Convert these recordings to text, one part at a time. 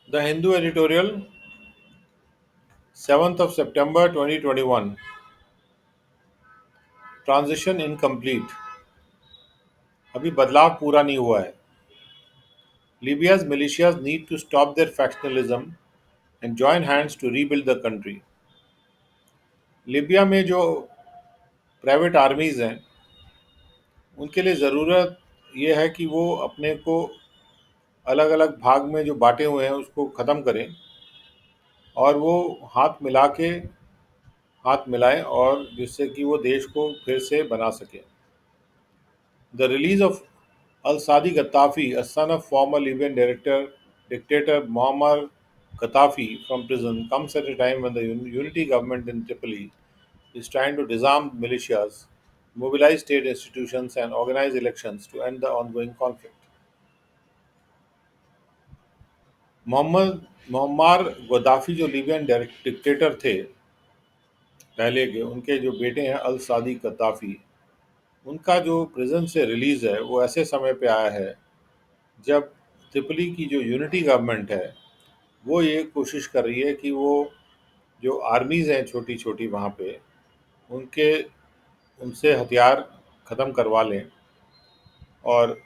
The Hindu editorial, 7th of September 2021. Transition incomplete. अभी बदलाव पूरा नहीं हुआ है. Libya's militias need to stop their factionalism and join hands to rebuild the country. Libya में जो प्राइवेट आर्मीज हैं उनके लिए ज़रूरत यह है कि वो अपने को अलग अलग भाग में जो बांटे हुए हैं उसको ख़त्म करें और वो हाथ मिलाएं और जिससे कि वो देश को फिर से बना सकें. The release of al-Sadi Gaddafi, a son of former Libyan dictator Muammar Gaddafi from prison, comes at a time when the unity government in Tripoli is trying to disarm militias, mobilize state institutions, and organize elections to end the ongoing conflict. Mohammed Muammar Gaddafi जो Libyan dictator थे पहले के, उनके जो बेटे हैं अल सादी Gaddafi, उनका जो प्रिजन से रिलीज़ है वो ऐसे समय पे आया है जब त्रिपली की जो यूनिटी गवर्नमेंट है वो ये कोशिश कर रही है कि वो जो आर्मीज़ हैं छोटी छोटी वहाँ पे उनके उनसे हथियार ख़त्म करवा लें और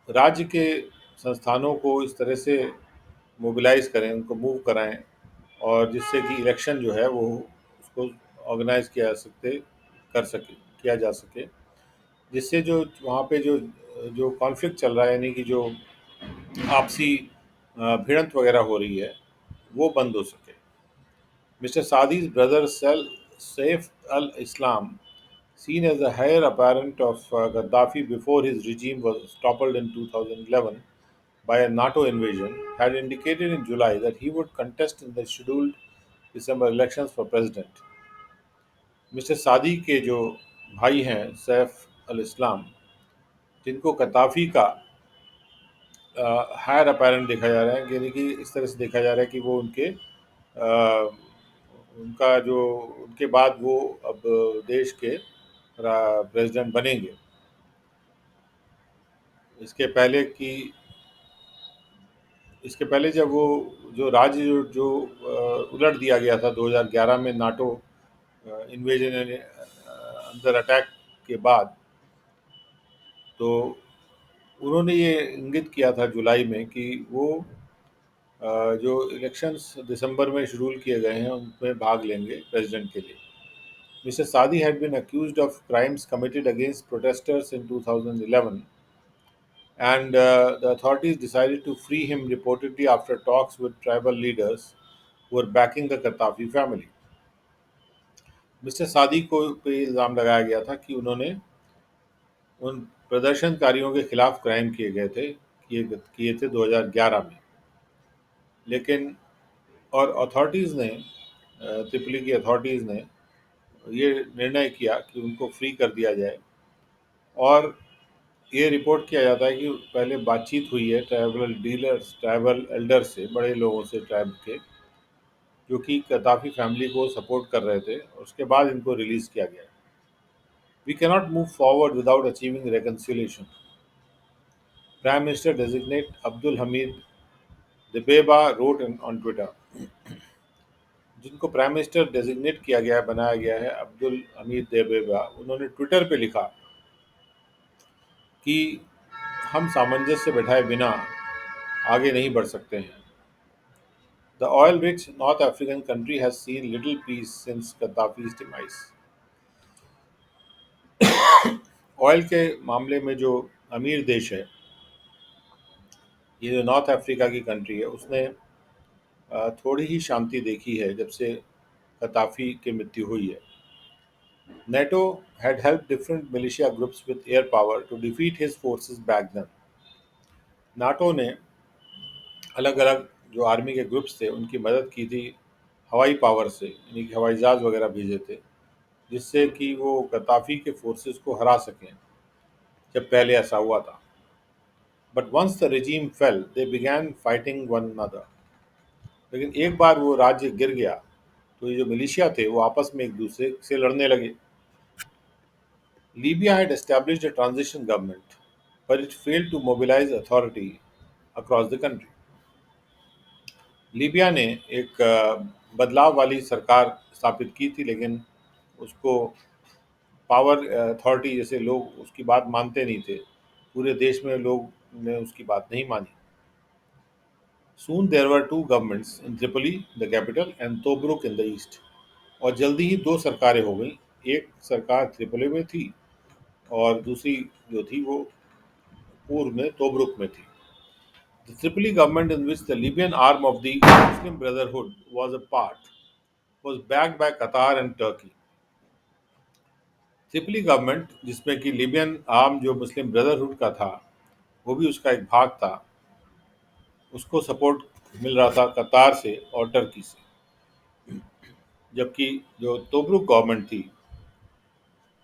राज्य के संस्थानों को इस तरह से मोबिलाइज़ करें, उनको मूव कराएं और जिससे कि इलेक्शन जो है वो उसको ऑर्गेनाइज किया जा सके, जिससे जो वहाँ पे जो जो कॉन्फ्लिक्ट चल रहा है यानी कि जो आपसी भिड़ंत वगैरह हो रही है वो बंद हो सके. Mister Saadi's brother Saif al-Islam, seen as the heir apparent of Gaddafi before his regime was toppled in 2011 by a NATO invasion, had indicated in July that he would contest in the scheduled December elections for president. Mister सादी के जो भाई हैं सैफ अल इस्लाम, जिनको Gaddafi का higher apparent देखा जा रहा है, यानी कि इस तरह से देखा जा रहा है कि वो उनका जो उनके बाद वो अब देश के प्रेसिडेंट बनेंगे. इसके पहले की इसके पहले जब वो जो राज्य जो उलट दिया गया था 2011 में नाटो इन्वेजन अंदर अटैक के बाद, तो उन्होंने ये इंगित किया था जुलाई में कि वो जो इलेक्शंस दिसंबर में शेड्यूल किए गए हैं उनमें भाग लेंगे प्रेसिडेंट के लिए. मिस्टर सादी had been accused of crimes committed against protesters in 2011, and the authorities decided to free him reportedly after talks with tribal leaders who were backing the Gaddafi family. Mister सादी को पे इल्ज़ाम लगाया गया था कि उन्होंने उन प्रदर्शनकारियों के खिलाफ क्राइम किए थे 2011 में, लेकिन और त्रिपली की अथॉरिटीज़ ने ये निर्णय किया कि उनको फ्री कर दिया जाए. और ये रिपोर्ट किया जाता है कि पहले बातचीत हुई है ट्राइबल एल्डर्स से, बड़े लोगों से ट्राइब के, जो कि गद्दाफी फैमिली को सपोर्ट कर रहे थे, और उसके बाद इनको रिलीज़ किया गया. We cannot move forward without achieving reconciliation, prime minister designate Abdul Hamid Dbeibah wrote on Twitter. जिनको प्राइम मिनिस्टर डेजिग्नेट बनाया गया है, अब्दुल हमीद देबेबा, उन्होंने ट्विटर पे लिखा कि हम सामंजस्य बैठाए बिना आगे नहीं बढ़ सकते हैं. The oil-rich North African country has seen little peace since Gaddafi's demise. Oil के मामले में जो अमीर देश है, ये जो नॉर्थ अफ्रीका की कंट्री है, उसने थोड़ी ही शांति देखी है जब से गद्दाफी की मृत्यु हुई है. NATO had helped different militia groups with air power to defeat his forces back then. NATO ने अलग अलग जो आर्मी के ग्रुप्स थे उनकी मदद की थी हवाई पावर से, यानी कि हवाई जहाज़ वगैरह भेजे थे जिससे कि वो गद्दाफी के फोर्सेस को हरा सकें, जब पहले ऐसा हुआ था. But once the regime fell they began fighting one another. लेकिन एक बार वो राज्य गिर गया तो ये जो मिलिशिया थे वो आपस में एक दूसरे से लड़ने लगे. Libya had established a transition government, but it failed to mobilize authority across the country. Libya ने एक बदलाव वाली सरकार स्थापित की थी, लेकिन उसको पावर अथॉरिटी जैसे लोग उसकी बात मानते नहीं थे। पूरे देश में लोग ने उसकी बात नहीं मानी। Soon there were two governments in Tripoli, the capital, and Tobruk in the east. और जल्दी ही दो सरकारें हो गई। एक सरकार त्रिपोली में थी और दूसरी जो थी वो पूर्व में तोब्रुक में थी। The Tripoli government, in which the Libyan arm of the Muslim Brotherhood was a part, was backed by Qatar and Turkey. Tripoli government, जिसमें कि लीबियन आर्म जो मुस्लिम ब्रदरहुड का था वो भी उसका एक भाग था, उसको सपोर्ट मिल रहा था कतार से और टर्की से। जबकि जो तोब्रुक गवर्नमेंट थी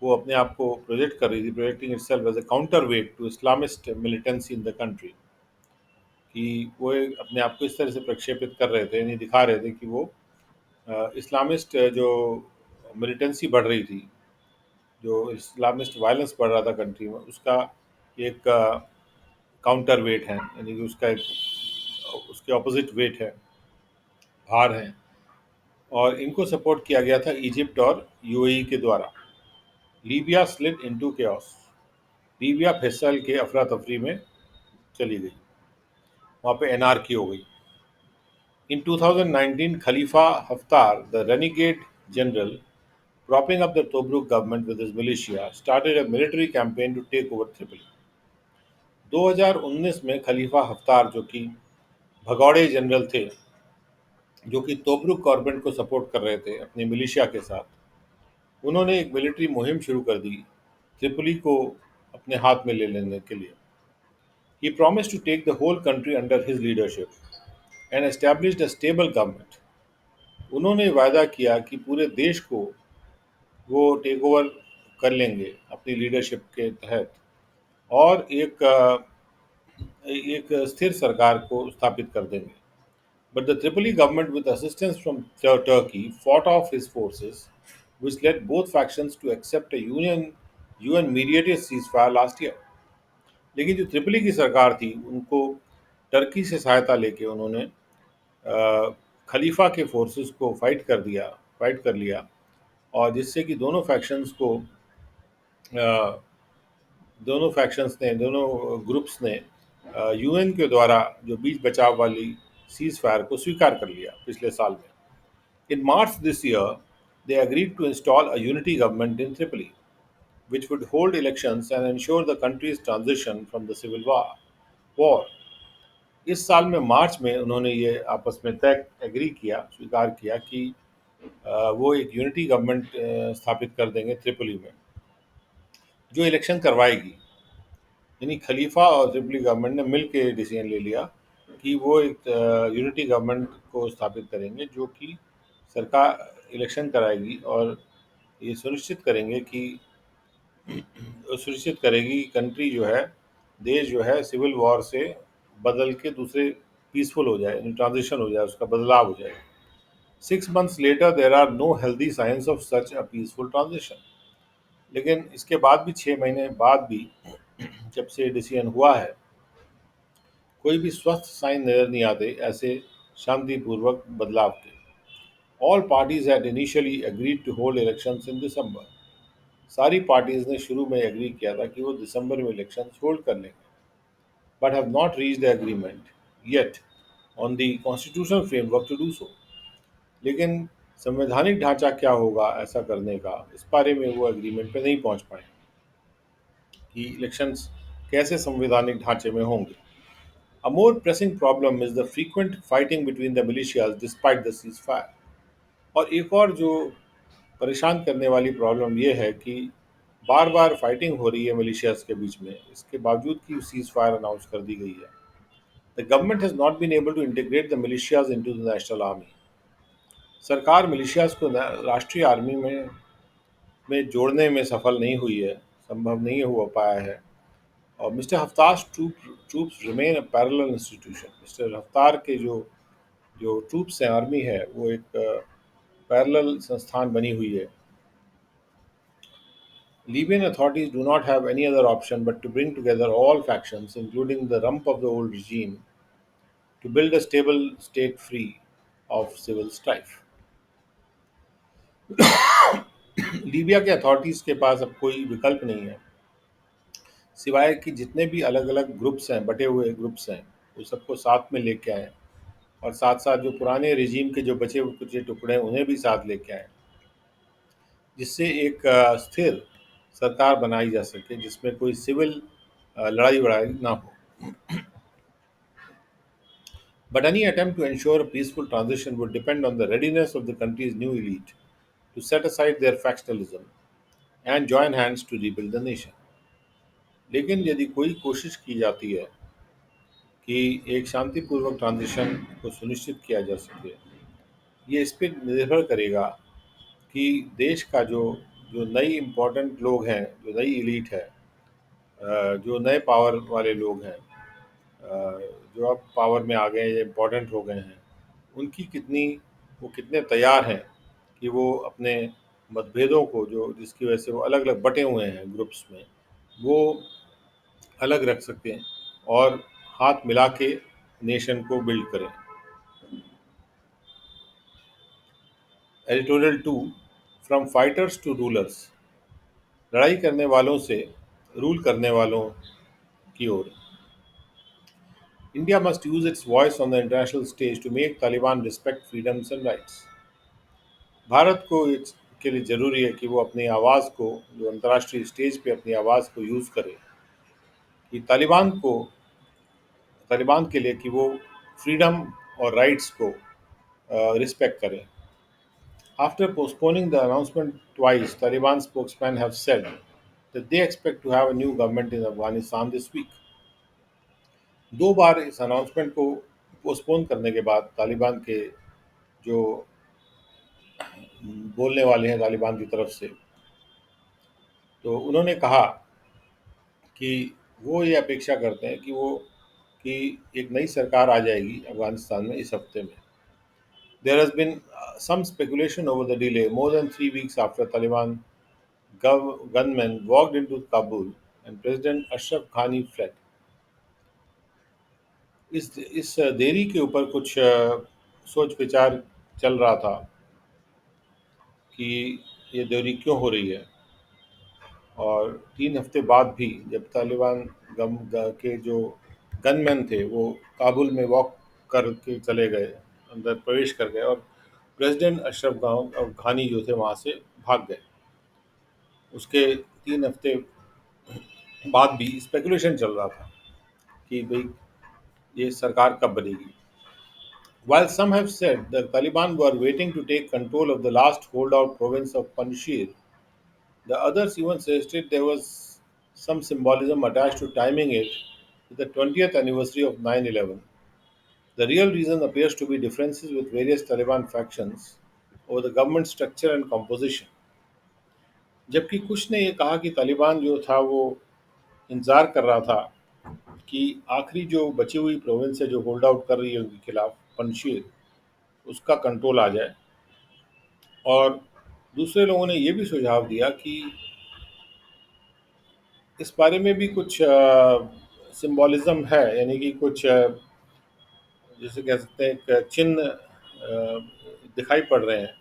वो अपने आप को प्रोजेक्ट कर रही थी, projecting itself as a counterweight to Islamist militancy in the country, कि वो अपने आप को इस तरह से प्रक्षेपित कर रहे थे, यानी दिखा रहे थे कि वो इस्लामिस्ट जो मिलिटेंसी बढ़ रही थी, जो इस्लामिस्ट वायलेंस बढ़ रहा था कंट्री में, उसका एक काउंटर वेट है, यानी कि उसका एक उसके ऑपोजिट वेट है, भार है। और इनको सपोर्ट किया गया था इजिप्ट और यूएई के द्वारा। Libya slid into chaos, Libya फिसल के अफरा तफरी में चली गई, वहाँ पे एनआरकी हो गई। In 2019 Khalifa Haftar, the renegade general propping up the Tobruk government with his militia, started a military campaign to take over Tripoli. 2019 में खलीफा हफ्तार, जो कि भगौड़े जनरल थे, जो कि तोब्रुक गवर्नमेंट को सपोर्ट कर रहे थे अपनी मिलिशिया के साथ, उन्होंने एक मिलिट्री मुहिम शुरू कर दी त्रिपोली को अपने हाथ में ले लेने के लिए। He promised to take the whole country under his leadership and established a stable government. उन्होंने वायदा किया कि पूरे देश को वो टेक ओवर कर लेंगे अपनी लीडरशिप के तहत, और एक स्थिर सरकार को स्थापित कर देंगे। But the Tripoli government, with assistance from Turkey, fought off his forces, which led both factions to accept a UN mediated ceasefire last year. लेकिन जो त्रिपली की सरकार थी उनको टर्की से सहायता लेके उन्होंने खलीफा के फोर्सेस को फाइट कर लिया, और जिससे कि दोनों ग्रुप्स ने यूएन के द्वारा जो बीच बचाव वाली सीज फायर को स्वीकार कर लिया पिछले साल में। In March this year they agreed to install a unity government in Tripoli, which would hold elections and ensure the country's transition from the civil war. इस साल में मार्च में उन्होंने ये आपस में स्वीकार किया कि वो एक यूनिटी गवर्नमेंट स्थापित कर देंगे त्रिपोली में, जो इलेक्शन करवाएगी। यानी खलीफा और ट्रिपली गवर्नमेंट ने मिल के डिसीजन ले लिया कि वो एक यूनिटी गवर्नमेंट को स्थापित करेंगे, जो कि सरकार इलेक्शन कराएगी और ये सुनिश्चित करेगी कि कंट्री जो है, देश जो है, सिविल वॉर से बदल के दूसरे पीसफुल हो जाए, यानी ट्रांजिशन हो जाए, उसका बदलाव हो जाए। 6 months later there are no healthy signs of such a peaceful transition. लेकिन इसके बाद भी 6 महीने बाद भी जब से डिसीजन हुआ है, कोई भी स्वस्थ साइन नजर नहीं आते ऐसे शांतिपूर्वक बदलाव के। All parties had initially agreed to hold elections in December, सारी पार्टीज ने शुरू में एग्री किया था कि वो दिसंबर में इलेक्शन होल्ड कर लेंगे, but have not reached agreement yet on the constitutional framework to do so. लेकिन संवैधानिक ढांचा क्या होगा ऐसा करने का, इस बारे में वो एग्रीमेंट पे नहीं पहुंच पाए कि इलेक्शंस कैसे संवैधानिक ढांचे में होंगे। A more pressing problem is the frequent fighting between the militias despite the ceasefire. और एक और जो परेशान करने वाली प्रॉब्लम ये है कि बार बार फाइटिंग हो रही है मिलिशियाज के बीच में, इसके बावजूद कि सीज फायर अनाउंस कर दी गई है। The government has not been able to integrate the militias into the national army. सरकार मिलिशियाज को राष्ट्रीय आर्मी में जोड़ने में सफल नहीं हुई है, संभव नहीं हो पाया है। और mister Haftar troops remain a parallel institution. Mister Haftar के जो ट्रूप्स हैं, आर्मी है, वो एक पैरेलल संस्थान बनी हुई है। Libyan authorities do not have any other option but to bring together all factions, including the rump of the old regime, to build a stable state free of civil strife. Libya के authorities के पास अब कोई विकल्प नहीं है सिवाय कि जितने भी अलग अलग ग्रुप्स हैं, बटे हुए ग्रुप्स हैं, वो सबको साथ में लेके आए और साथ साथ जो पुराने रिजीम के जो बचे हुए कुछ टुकड़े हैं उन्हें भी साथ लेके आए, जिससे एक स्थिर सरकार बनाई जा सके जिसमें कोई सिविल लड़ाई वड़ाई ना हो. But any attempt to ensure a peaceful transition would depend on the readiness of the country's new elite to set aside their factionalism and join hands to rebuild the nation. लेकिन यदि कोई कोशिश की जाती है कि एक शांतिपूर्वक ट्रांजिशन को सुनिश्चित किया जा सके, ये इस पर निर्भर करेगा कि देश का जो जो नई इम्पोर्टेंट लोग हैं, जो नई एलीट है, जो नए पावर वाले लोग हैं, जो अब पावर में आ गए हैं या इम्पोर्टेंट हो गए हैं, उनकी कितनी वो कितने तैयार हैं कि वो अपने मतभेदों को जो जिसकी वजह से वो अलग अलग बटे हुए हैं ग्रुप्स में, वो अलग रख सकें और हाथ मिला के नेशन को बिल्ड करें. Editorial 2, from fighters to rulers. लड़ाई करने वालों से रूल करने वालों की ओर. India must use its voice on the international stage to make Taliban respect freedoms and rights. Bharat को के लिए ज़रूरी है कि वो अपनी आवाज़ को जो अंतर्राष्ट्रीय स्टेज पे अपनी आवाज़ को यूज़ करे कि तालिबान के लिए कि वो फ्रीडम और राइट्स को रिस्पेक्ट करें. After postponing the announcement twice, Taliban spokesmen have said that they expect to have a new government in Afghanistan this week. दो बार इस अनाउंसमेंट को पोस्टपोन करने के बाद तालिबान के जो बोलने वाले हैं तालिबान की तरफ से, तो उन्होंने कहा कि वो ये अपेक्षा करते हैं कि एक नई सरकार आ जाएगी अफगानिस्तान में इस हफ्ते में. There has been some speculation over the delay more than 3 weeks after Taliban gunmen walked into Kabul and President Ashraf Ghani fled. इस देरी के ऊपर कुछ सोच विचार चल रहा था कि ये देरी क्यों हो रही है, और 3 हफ्ते बाद भी जब तालिबान के जो गनमैन थे वो काबुल में वॉक करके चले गए, अंदर प्रवेश कर गए, और प्रेसिडेंट अशरफ घानी जो थे वहाँ से भाग गए. उसके 3 हफ्ते बाद भी स्पेकुलेशन चल रहा था कि भाई ये सरकार कब बनेगी. While some have said the Taliban were waiting to take control of the last holdout province of Panjshir, the others even suggested there was some symbolism attached to timing it with the 20th anniversary of 9/11. The real reason appears to be differences with various Taliban factions over the government structure and composition. जबकि कुछ ने ये कहा कि तालिबान जो था वो इंतज़ार कर रहा था कि आखिरी जो बची हुई प्रोविंस है जो होल्ड आउट कर रही है उनके खिलाफ, पंजशीर, उसका कंट्रोल आ जाए. और दूसरे लोगों ने ये भी सुझाव दिया कि इस बारे में भी कुछ सिंबॉलिज्म है, यानी कि कुछ जैसे कह सकते हैं एक चिन्ह दिखाई पड़ रहे हैं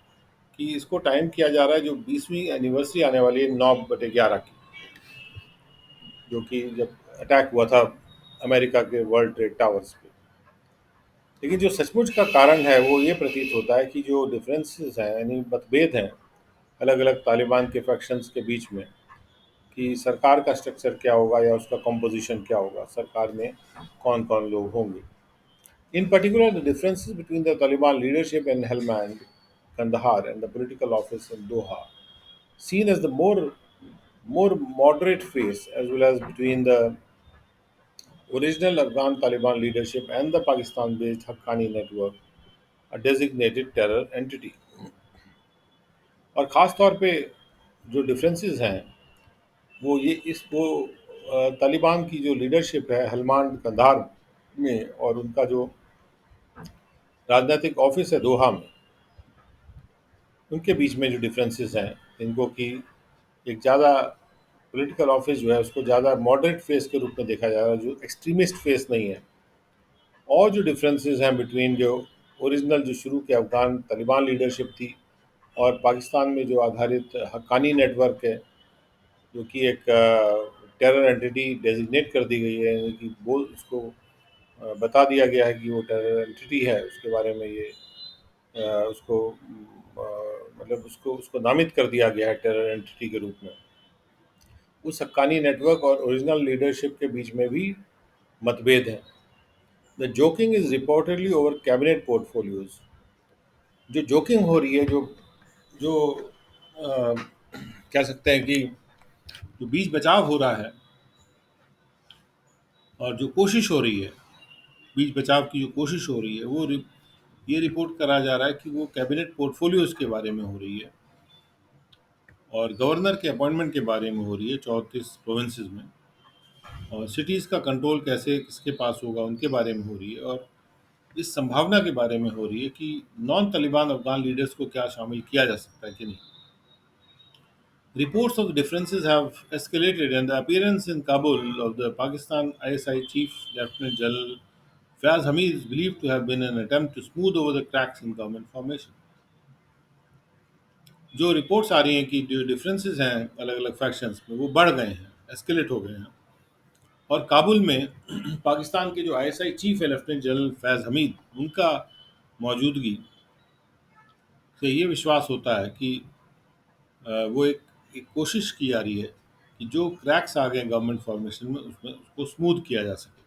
कि इसको टाइम किया जा रहा है जो 20वीं एनिवर्सरी आने वाली है 9/11 की, जो कि जब अटैक हुआ था अमेरिका के वर्ल्ड ट्रेड टावर्स पे. लेकिन जो सचमुच का कारण है वो ये प्रतीत होता है कि जो डिफरेंसेस हैं, यानी मतभेद हैं अलग अलग तालिबान के फैक्शंस के बीच में, कि सरकार का स्ट्रक्चर क्या होगा या उसका कंपोजिशन क्या होगा, सरकार में कौन कौन लोग होंगे. In particular the differences between the Taliban leadership in Helmand, Kandahar and the political office in Doha seen as the more moderate face, as well as between the original Afghan Taliban leadership and the Pakistan-based Haqqani network, a designated terror entity. और ख़ास तौर पे जो differences हैं वो ये इस वो तालिबान की जो लीडरशिप है हलमान कंधार में, और उनका जो राजनीतिक ऑफिस है दोहा में, उनके बीच में जो डिफरेंसेस हैं, इनको कि एक ज़्यादा पॉलिटिकल ऑफिस जो है उसको ज़्यादा मॉडरेट फेस के रूप में देखा जा रहा है, जो एक्सट्रीमिस्ट फेस नहीं है. और जो डिफरेंसेस हैं बिटवीन जो ओरिजिनल जो शुरू के अफ़गान तालिबान लीडरशिप थी, और पाकिस्तान में जो आधारित हक्कानी नेटवर्क है, जो कि एक टेरर एंटिटी डेजिग्नेट कर दी गई है, यानी कि बोल उसको बता दिया गया है कि वो टेरर एंटिटी है, उसके बारे में ये उसको मतलब उसको उसको नामित कर दिया गया है टेरर एंटिटी के रूप में। उस हक्कानी नेटवर्क और ओरिजिनल लीडरशिप के बीच में भी मतभेद हैं। The joking is reportedly over cabinet portfolios. जो जोकिंग हो रही है, जो जो कह सकते हैं कि जो बीच बचाव हो रहा है और जो कोशिश हो रही है, बीच बचाव की जो कोशिश हो रही है, ये रिपोर्ट करा जा रहा है कि वो कैबिनेट पोर्टफोलियोज के बारे में हो रही है और गवर्नर के अपॉइंटमेंट के बारे में हो रही है 34 प्रोविंसेस में, और सिटीज़ का कंट्रोल कैसे किसके पास होगा उनके बारे में हो रही है, और इस संभावना के बारे में हो रही है कि नॉन तालिबान अफगान लीडर्स को क्या शामिल किया जा सकता है कि नहीं। Reports of the differences have escalated, and the appearance in Kabul of the Pakistan ISI Chief Lieutenant General Fayaz Hamid is believed to have been an attempt to smooth over the cracks in government formation. जो reports आ रही हैं कि जो differences हैं अलग अलग factions में, वो बढ़ गए हैं, एस्केलेट हो गए हैं, और काबुल में पाकिस्तान के जो आईएसआई चीफ है लेफ्टिनेंट जनरल फैज़ हमीद, उनका मौजूदगी से ये विश्वास होता है कि वो एक कोशिश की जा रही है कि जो क्रैक्स आ गए गवर्नमेंट फॉर्मेशन में, उसमें उसको स्मूथ किया जा सके।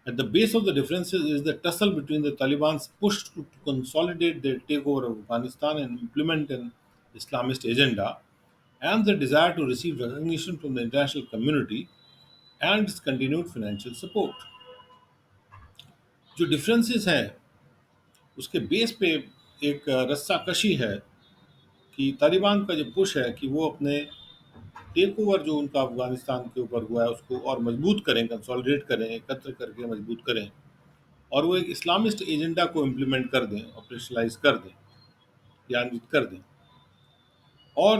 At the base of the differences is the tussle between the Taliban's push to consolidate their takeover of Afghanistan and implement an Islamist agenda, and the desire to receive recognition from the international community and its continued financial support. जो differences हैं उसके base पे एक रस्सा कशी है कि तालिबान का जो पुश है कि वो अपने टेक ओवर जो उनका अफगानिस्तान के ऊपर हुआ है उसको और मजबूत करें, कंसोलिडेट करें, एकत्र करके मजबूत करें, और वो एक इस्लामिस्ट एजेंडा को इम्प्लीमेंट कर दें, ऑपरेशनलाइज कर दें, क्रियान्वित कर दें। और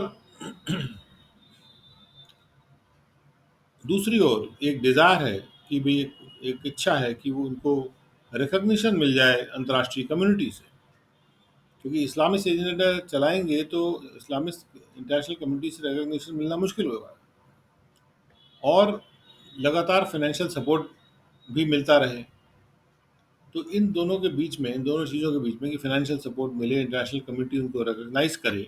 दूसरी ओर एक डिज़ायर है कि भाई एक इच्छा है कि वो उनको रिकग्निशन मिल जाए अंतर्राष्ट्रीय कम्युनिटी से, क्योंकि इस्लामिस्ट एजेंडा चलाएंगे तो इस्लामिस्ट इंटरनेशनल कम्युनिटी से रिकग्निशन मिलना मुश्किल होगा, और लगातार फाइनेंशियल सपोर्ट भी मिलता रहे। तो इन दोनों के बीच में, इन दोनों चीज़ों के बीच में कि फाइनेंशियल सपोर्ट मिले, इंटरनेशनल कम्युनिटी उनको रिकग्नाइज करे,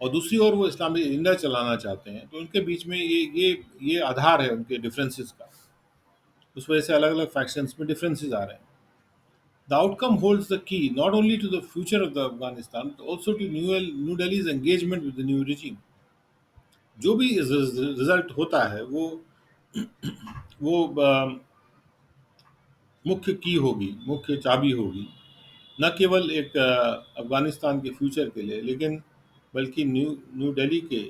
और दूसरी ओर वो इस्लामिक एजेंडा चलाना चाहते हैं, तो उनके बीच में ये आधार है उनके डिफरेंसेस का। उस वजह से अलग अलग फैक्शंस में डिफरेंसेस आ रहे हैं। The outcome holds the key not only to the future of the Afghanistan but also to New Delhi's engagement with the new regime. जो भी रिजल्ट होता है वो मुख्य की होगी, मुख्य चाबी होगी, न केवल एक अफगानिस्तान के फ्यूचर के लिए, लेकिन बल्कि न्यू न्यू दिल्ली के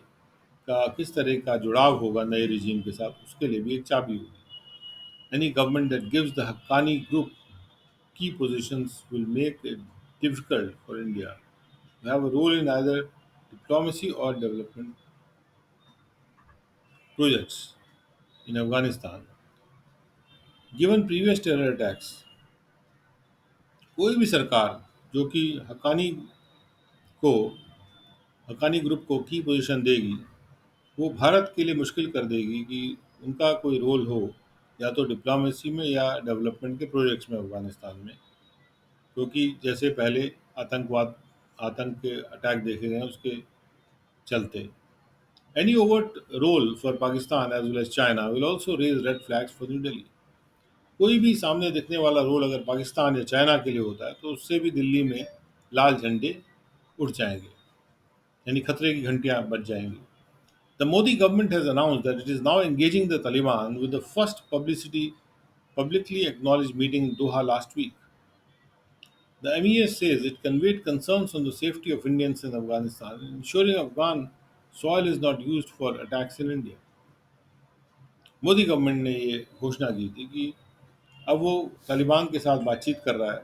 का किस तरह का जुड़ाव होगा नए रिजीम के साथ, उसके लिए भी एक चाबी होगी। Any government that gives the Haqqani group key positions will make it difficult for India to have a role in either diplomacy or development projects in Afghanistan. Given previous terror attacks, कोई भी सरकार जो कि को हक्कानी ग्रुप को की position देगी, वो भारत के लिए मुश्किल कर देगी कि उनका कोई रोल हो, या तो डिप्लोमेसी में या डेवलपमेंट के प्रोजेक्ट्स में अफगानिस्तान में, क्योंकि जैसे पहले आतंक के अटैक देखे गए हैं उसके चलते। Any overt role for Pakistan as well as China will also raise red flags for New Delhi. कोई भी सामने दिखने वाला रोल अगर पाकिस्तान या चाइना के लिए होता है, तो उससे भी दिल्ली में लाल झंडे उड़ जाएंगे, यानी खतरे की घंटियां बज जाएंगी। The Modi government has announced that it is now engaging the Taliban with the first publicly acknowledged meeting in Doha last week. The MES says it conveyed concerns on the safety of Indians in Afghanistan, ensuring Afghan soil is not used for attacks in India. Modi government ने ये घोषणा की थी कि अब वो तालिबान के साथ बातचीत कर रहा है,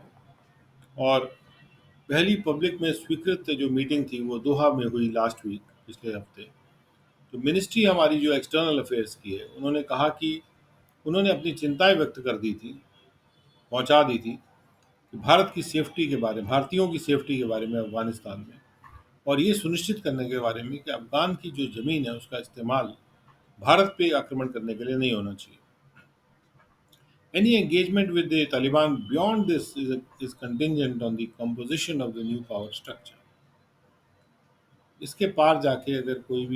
और पहली पब्लिक में स्वीकृत जो मीटिंग थी वो दोहा में हुई लास्ट वीक, पिछले हफ्ते। तो मिनिस्ट्री हमारी जो एक्सटर्नल अफेयर्स की है, उन्होंने कहा कि उन्होंने अपनी चिंताएं व्यक्त कर दी थी, पहुंचा दी थी, कि भारत की सेफ्टी के बारे में, भारतीयों की सेफ्टी के बारे में अफ़गानिस्तान में, और ये सुनिश्चित करने के बारे में कि अफ़गान की जो ज़मीन है उसका इस्तेमाल भारत पे आक्रमण करने के लिए नहीं होना चाहिए। Any engagement with the Taliban beyond this is contingent on the composition of the new power structure. इसके पार जाके अगर कोई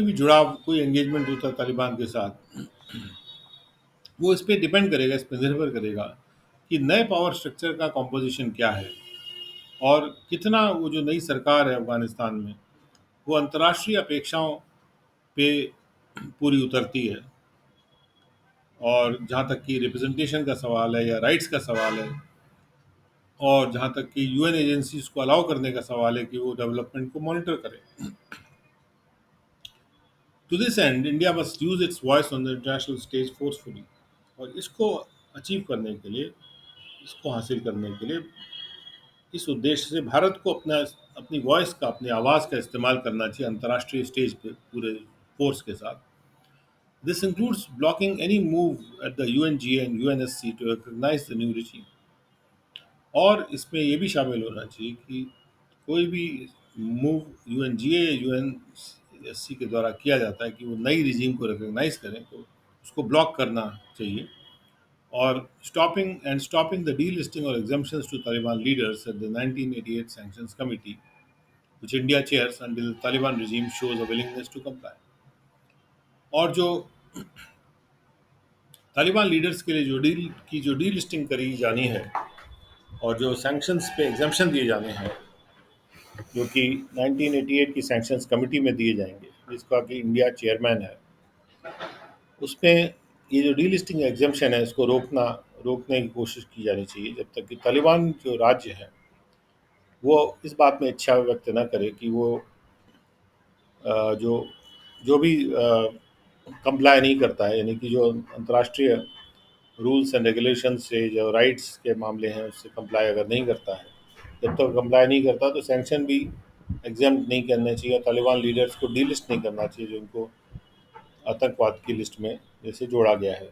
भी जुड़ाव, कोई एंगेजमेंट होता है तालिबान के साथ, वो इस पे डिपेंड करेगा, इस पे निर्भर करेगा कि नए पावर स्ट्रक्चर का कॉम्पोजिशन क्या है और कितना वो जो नई सरकार है अफ़गानिस्तान में, वो अंतर्राष्ट्रीय अपेक्षाओं पे पूरी उतरती है। और जहाँ तक कि रिप्रेजेंटेशन का सवाल है या राइट्स का सवाल है, और जहाँ तक कि यूएन एजेंसीज को अलाउ करने का सवाल है कि वो डेवलपमेंट को मॉनिटर करें। To this end India must use its voice on the international stage forcefully. और इसको अचीव करने के लिए, इसको हासिल करने के लिए, इस उद्देश्य से भारत को अपनी वॉइस का, अपनी आवाज़ का इस्तेमाल करना चाहिए अंतर्राष्ट्रीय स्टेज पे पूरे फोर्स के साथ। This includes blocking any move at the UNGA and UNSC to recognise the new regime। और इसमें ये भी शामिल होना चाहिए कि कोई भी मूव यूएनजीए या यूएनएससी के द्वारा किया जाता है कि वो नई रिजीम को रिकॉग्नाइज करें, तो उसको ब्लॉक करना चाहिए। और स्टॉपिंग द डीलिस्टिंग और exemptions to Taliban leaders at the 1988 sanctions committee, which India chairs until the Taliban regime shows a willingness to comply। और जो तालिबान लीडर्स के लिए जो डी लिस्टिंग करी जानी है और जो सैंक्शंस पे एग्जाम्पशन दिए जाने हैं, जो कि 1988 की सैंक्शंस कमेटी में दिए जाएंगे, जिसका कि इंडिया चेयरमैन है, उसमें ये जो डी लिस्टिंग एग्जाम्पशन है इसको रोकने की कोशिश की जानी चाहिए, जब तक कि तालिबान जो राज्य है वो इस बात में इच्छा व्यक्त न करे कि वो जो जो भी कंप्लाई नहीं करता है, यानी कि जो अंतर्राष्ट्रीय रूल्स एंड रेगुलेशन से जो राइट्स के मामले हैं उससे कंप्लाई अगर नहीं करता है, जब तक कंप्लाई नहीं करता तो सैंक्शन भी एग्जाम नहीं करने चाहिए। तालिबान लीडर्स को डीलिस्ट नहीं करना चाहिए, जो उनको आतंकवाद की लिस्ट में जैसे जोड़ा गया है।